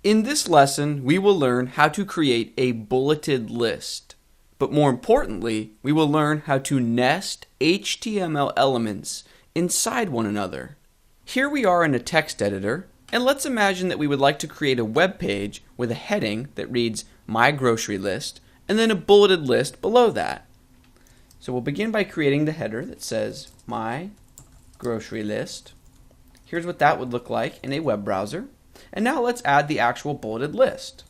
In this lesson, we will learn how to create a bulleted list. But more importantly, we will learn how to nest HTML elements inside one another. Here we are in a text editor, and let's imagine that we would like to create a web page with a heading that reads My Grocery List, and then a bulleted list below that. So we'll begin by creating the header that says My Grocery List. Here's what that would look like in a web browser. And now let's add the actual bulleted list.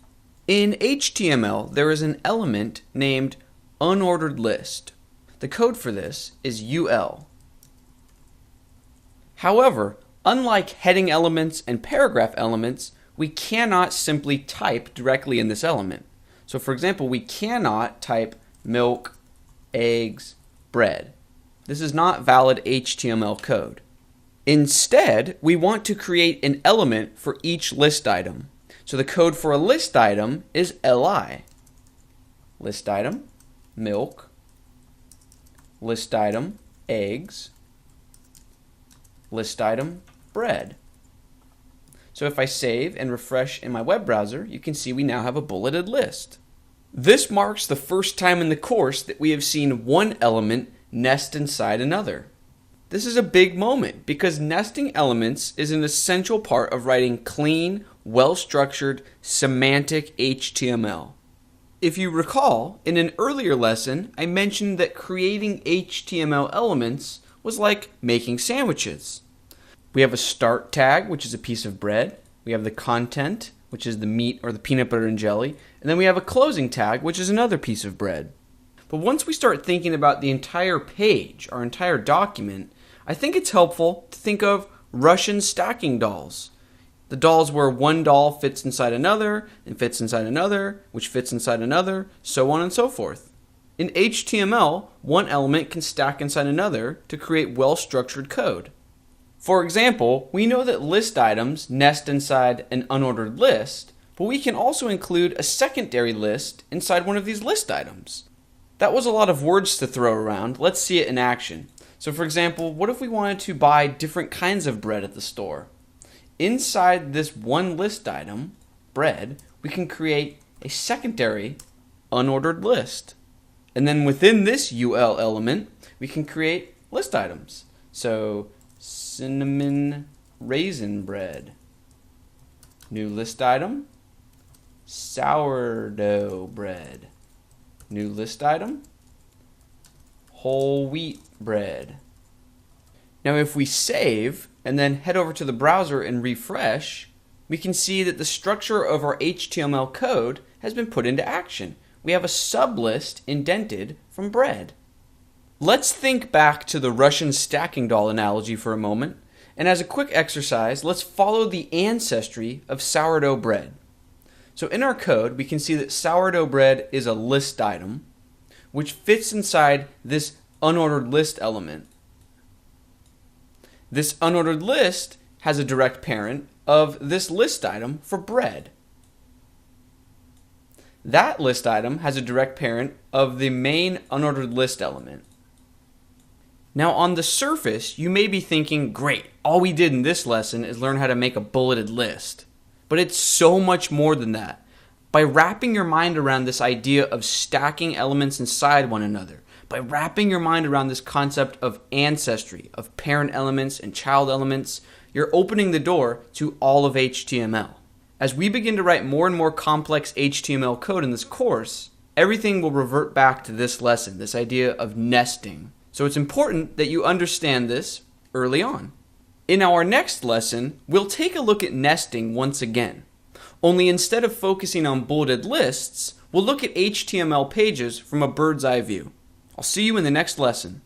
In HTML, there is an element named unordered list. The code for this is UL. However, unlike heading elements and paragraph elements, we cannot simply type directly in this element. So for example, we cannot type milk, eggs, bread. This is not valid HTML code. Instead, we want to create an element for each list item. So the code for a list item is li. List item, milk. List item, eggs. List item, bread. So if I save and refresh in my web browser, you can see we now have a bulleted list. This marks the first time in the course that we have seen one element nest inside another. This is a big moment because nesting elements is an essential part of writing clean, well-structured, semantic HTML. If you recall, in an earlier lesson, I mentioned that creating HTML elements was like making sandwiches. We have a start tag, which is a piece of bread. We have the content, which is the meat or the peanut butter and jelly. And then we have a closing tag, which is another piece of bread. But once we start thinking about the entire page, our entire document, I think it's helpful to think of Russian stacking dolls. The dolls where one doll fits inside another, and fits inside another, which fits inside another, so on and so forth. In HTML, one element can stack inside another to create well-structured code. For example, we know that list items nest inside an unordered list, but we can also include a secondary list inside one of these list items. That was a lot of words to throw around. Let's see it in action. So for example, what if we wanted to buy different kinds of bread at the store? Inside this one list item, bread, we can create a secondary unordered list. And then within this UL element, we can create list items. So cinnamon raisin bread. New list item, sourdough bread. New list item, whole wheat bread. Now if we save and then head over to the browser and refresh, we can see that the structure of our HTML code has been put into action. We have a sublist indented from bread. Let's think back to the Russian stacking doll analogy for a moment, and as a quick exercise, let's follow the ancestry of sourdough bread. So in our code, we can see that sourdough bread is a list item, which fits inside this unordered list element. This unordered list has a direct parent of this list item for bread. That list item has a direct parent of the main unordered list element. Now on the surface, you may be thinking, great, all we did in this lesson is learn how to make a bulleted list. But it's so much more than that. By wrapping your mind around this idea of stacking elements inside one another, by wrapping your mind around this concept of ancestry, of parent elements and child elements, you're opening the door to all of HTML. As we begin to write more and more complex HTML code in this course, everything will revert back to this lesson, this idea of nesting. So it's important that you understand this early on. In our next lesson, we'll take a look at nesting once again. Only instead of focusing on bulleted lists, we'll look at HTML pages from a bird's eye view. I'll see you in the next lesson.